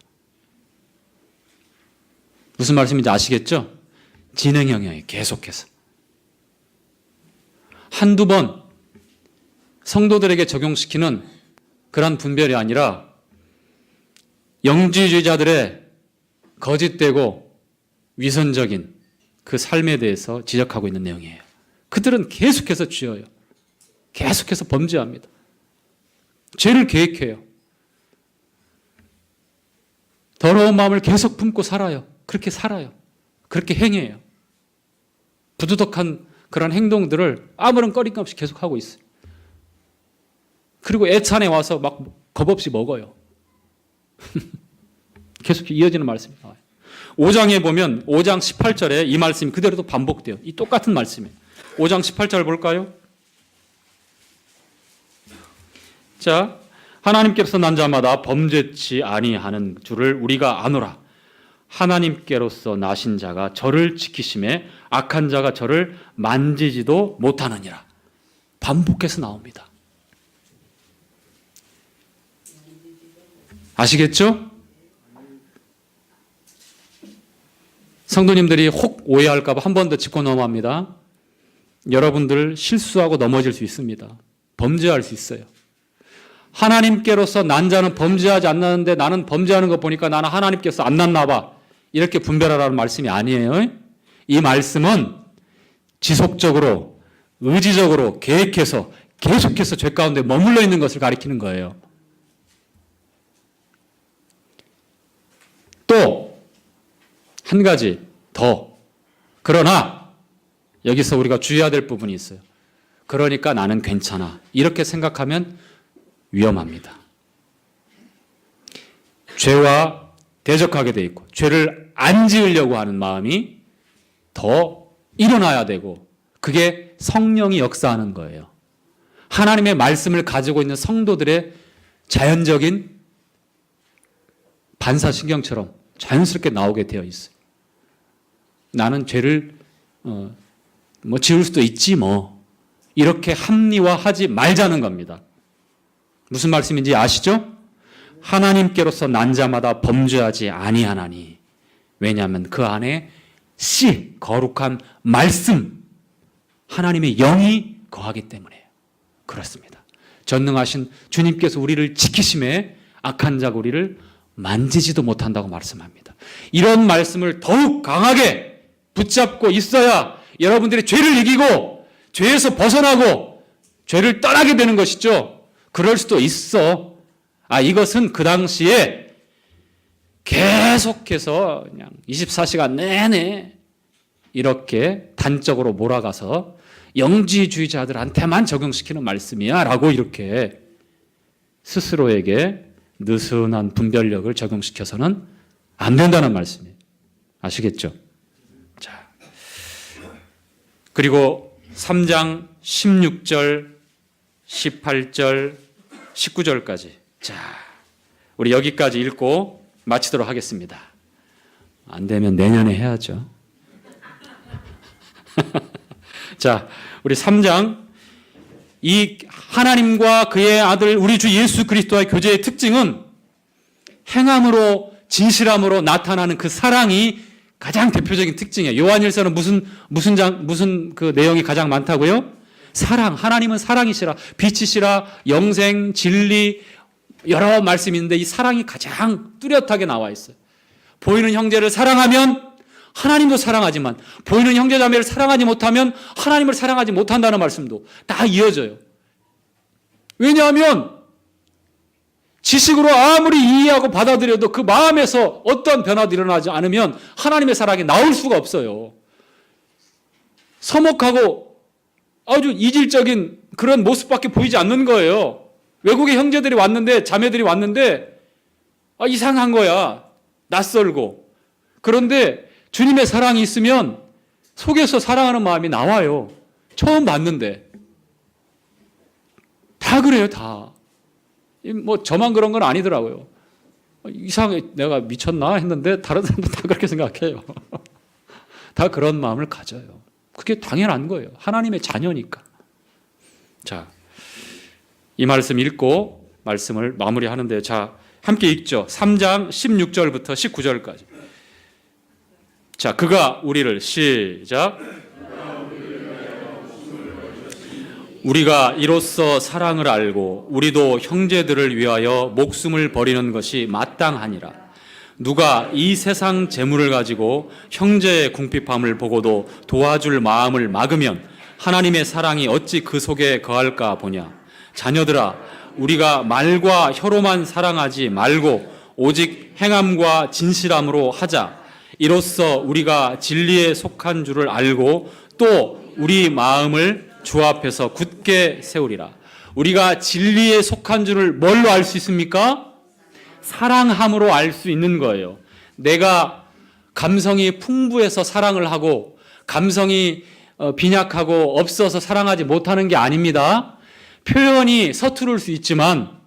무슨 말씀인지 아시겠죠? 진행형이에요. 계속해서. 한두 번 성도들에게 적용시키는 그런 분별이 아니라 영지주의자들의 거짓되고 위선적인 그 삶에 대해서 지적하고 있는 내용이에요. 그들은 계속해서 쥐어요. 계속해서 범죄합니다. 죄를 계획해요. 더러운 마음을 계속 품고 살아요. 그렇게 살아요. 그렇게 행해요. 부두덕한 그런 행동들을 아무런 꺼리낌 없이 계속하고 있어요. 그리고 애찬에 와서 막 겁없이 먹어요. 계속 이어지는 말씀이 나와요. 5장에 보면 5장 18절에 이 말씀이 그대로 또 반복돼요. 이 똑같은 말씀이에요. 5장 18절 볼까요? 자, 하나님께로서 난 자마다 범죄치 아니하는 줄을 우리가 아노라. 하나님께로서 나신 자가 저를 지키심에 악한 자가 저를 만지지도 못하느니라. 반복해서 나옵니다. 아시겠죠? 성도님들이 혹 오해할까 봐 한 번 더 짚고 넘어갑니다. 여러분들 실수하고 넘어질 수 있습니다. 범죄할 수 있어요. 하나님께로서 난 자는 범죄하지 않는데 나는 범죄하는 거 보니까 나는 하나님께서 안 났나 봐. 이렇게 분별하라는 말씀이 아니에요. 이 말씀은 지속적으로 의지적으로 계획해서 계속해서 죄 가운데 머물러 있는 것을 가리키는 거예요. 또 한 가지 더. 그러나 여기서 우리가 주의해야 될 부분이 있어요. 그러니까 나는 괜찮아. 이렇게 생각하면 위험합니다. 죄와 대적하게 돼 있고 죄를 안 지으려고 하는 마음이 더 일어나야 되고 그게 성령이 역사하는 거예요. 하나님의 말씀을 가지고 있는 성도들의 자연적인 반사신경처럼 자연스럽게 나오게 되어 있어요. 나는 죄를 지을 수도 있지 뭐 이렇게 합리화하지 말자는 겁니다. 무슨 말씀인지 아시죠? 하나님께로서 난 자마다 범죄하지 아니하나니. 왜냐하면 그 안에 씨, 거룩한 말씀, 하나님의 영이 거하기 때문이에요. 그렇습니다. 전능하신 주님께서 우리를 지키심에 악한 자가 우리를 만지지도 못한다고 말씀합니다. 이런 말씀을 더욱 강하게 붙잡고 있어야 여러분들이 죄를 이기고 죄에서 벗어나고 죄를 떠나게 되는 것이죠. 그럴 수도 있어. 이것은 그 당시에 계속해서 그냥 24시간 내내 이렇게 단적으로 몰아가서 영지주의자들한테만 적용시키는 말씀이야 라고 이렇게 스스로에게 느슨한 분별력을 적용시켜서는 안 된다는 말씀이에요. 아시겠죠? 자, 그리고 3장 16절, 18절, 19절까지. 자, 우리 여기까지 읽고 마치도록 하겠습니다. 안 되면 내년에 해야죠. 자, 우리 3장. 이 하나님과 그의 아들 우리 주 예수 그리스도와의 교제의 특징은 행함으로 진실함으로 나타나는 그 사랑이 가장 대표적인 특징이에요. 요한일서는 무슨 그 내용이 가장 많다고요? 사랑. 하나님은 사랑이시라, 빛이시라, 영생, 진리, 여러 말씀이 있는데 이 사랑이 가장 뚜렷하게 나와 있어요. 보이는 형제를 사랑하면 하나님도 사랑하지만 보이는 형제자매를 사랑하지 못하면 하나님을 사랑하지 못한다는 말씀도 다 이어져요. 왜냐하면 지식으로 아무리 이해하고 받아들여도 그 마음에서 어떤 변화도 일어나지 않으면 하나님의 사랑이 나올 수가 없어요. 서먹하고 아주 이질적인 그런 모습밖에 보이지 않는 거예요. 외국의 형제들이 왔는데, 자매들이 왔는데 이상한 거야. 낯설고. 그런데 주님의 사랑이 있으면 속에서 사랑하는 마음이 나와요. 처음 봤는데. 다 그래요, 다. 뭐 저만 그런 건 아니더라고요. 이상해, 내가 미쳤나 했는데 다른 사람도 다 그렇게 생각해요. 다 그런 마음을 가져요. 그게 당연한 거예요. 하나님의 자녀니까. 자, 이 말씀 읽고 말씀을 마무리하는데요. 자, 함께 읽죠. 3장 16절부터 19절까지. 자, 그가 우리를 시작. 우리가 이로써 사랑을 알고 우리도 형제들을 위하여 목숨을 버리는 것이 마땅하니라. 누가 이 세상 재물을 가지고 형제의 궁핍함을 보고도 도와줄 마음을 막으면 하나님의 사랑이 어찌 그 속에 거할까 보냐. 자녀들아, 우리가 말과 혀로만 사랑하지 말고 오직 행함과 진실함으로 하자. 이로써 우리가 진리에 속한 줄을 알고 또 우리 마음을 주 앞에서 굳게 세우리라. 우리가 진리에 속한 줄을 뭘로 알 수 있습니까? 사랑함으로 알 수 있는 거예요. 내가 감성이 풍부해서 사랑을 하고 감성이 빈약하고 없어서 사랑하지 못하는 게 아닙니다. 표현이 서투를 수 있지만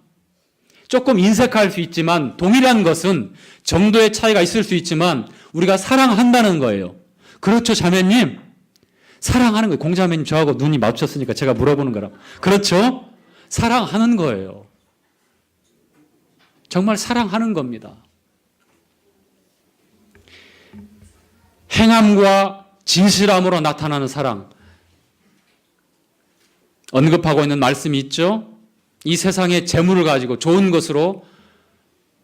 조금 인색할 수 있지만 동일한 것은 정도의 차이가 있을 수 있지만 우리가 사랑한다는 거예요. 그렇죠, 자매님? 사랑하는 거예요. 공자매님 저하고 눈이 마주쳤으니까 제가 물어보는 거라. 그렇죠? 사랑하는 거예요. 정말 사랑하는 겁니다. 행함과 진실함으로 나타나는 사랑. 언급하고 있는 말씀이 있죠? 이 세상의 재물을 가지고 좋은 것으로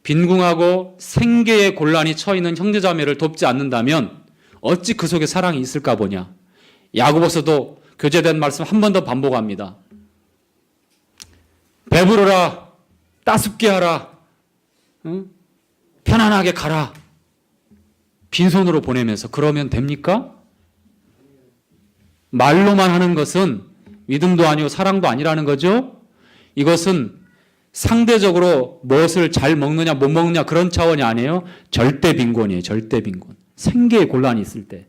빈궁하고 생계의 곤란이 처해있는 형제자매를 돕지 않는다면 어찌 그 속에 사랑이 있을까 보냐. 야고보서도 교제된 말씀 한 번 더 반복합니다. 배부르라, 따숩게 하라, 응? 편안하게 가라. 빈손으로 보내면서 그러면 됩니까? 말로만 하는 것은 믿음도 아니고 사랑도 아니라는 거죠. 이것은 상대적으로 무엇을 잘 먹느냐 못 먹느냐 그런 차원이 아니에요. 절대 빈곤이에요. 절대 빈곤. 생계의 곤란이 있을 때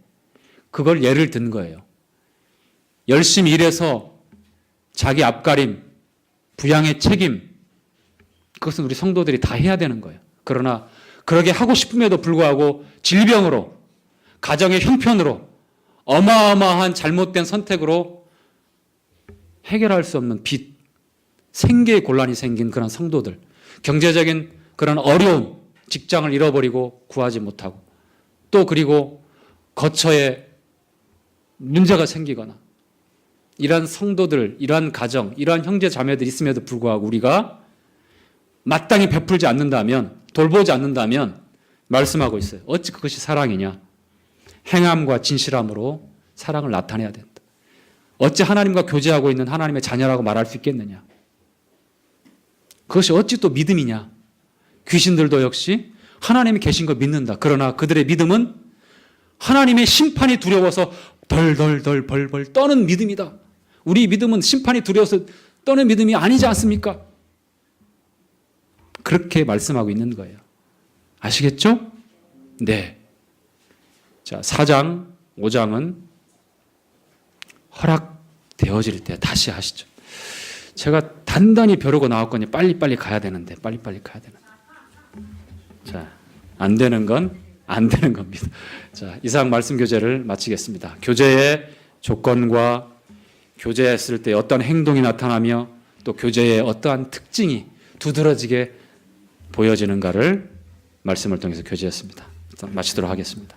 그걸 예를 든 거예요. 열심히 일해서 자기 앞가림, 부양의 책임, 그것은 우리 성도들이 다 해야 되는 거예요. 그러나 그러게 하고 싶음에도 불구하고 질병으로, 가정의 형편으로, 어마어마한 잘못된 선택으로 해결할 수 없는 빚, 생계의 곤란이 생긴 그런 성도들, 경제적인 그런 어려움, 직장을 잃어버리고 구하지 못하고 또 그리고 거처에 문제가 생기거나 이러한 성도들, 이러한 가정, 이러한 형제 자매들 있음에도 불구하고 우리가 마땅히 베풀지 않는다면, 돌보지 않는다면 말씀하고 있어요. 어찌 그것이 사랑이냐? 행함과 진실함으로 사랑을 나타내야 된다. 어찌 하나님과 교제하고 있는 하나님의 자녀라고 말할 수 있겠느냐? 그것이 어찌 또 믿음이냐? 귀신들도 역시 하나님이 계신 걸 믿는다. 그러나 그들의 믿음은 하나님의 심판이 두려워서 덜덜덜 벌벌 떠는 믿음이다. 우리 믿음은 심판이 두려워서 떠는 믿음이 아니지 않습니까? 그렇게 말씀하고 있는 거예요. 아시겠죠? 네. 자, 4장, 5장은 허락되어질 때 다시 하시죠. 제가 단단히 벼르고 나왔거니 빨리빨리 가야 되는데, 빨리빨리 가야 되는데. 자, 안 되는 건 안 되는 겁니다. 자, 이상 말씀 교제를 마치겠습니다. 교제의 조건과 교제했을 때 어떤 행동이 나타나며 또 교제의 어떠한 특징이 두드러지게 보여지는가를 말씀을 통해서 교제했습니다. 일단 마치도록 하겠습니다.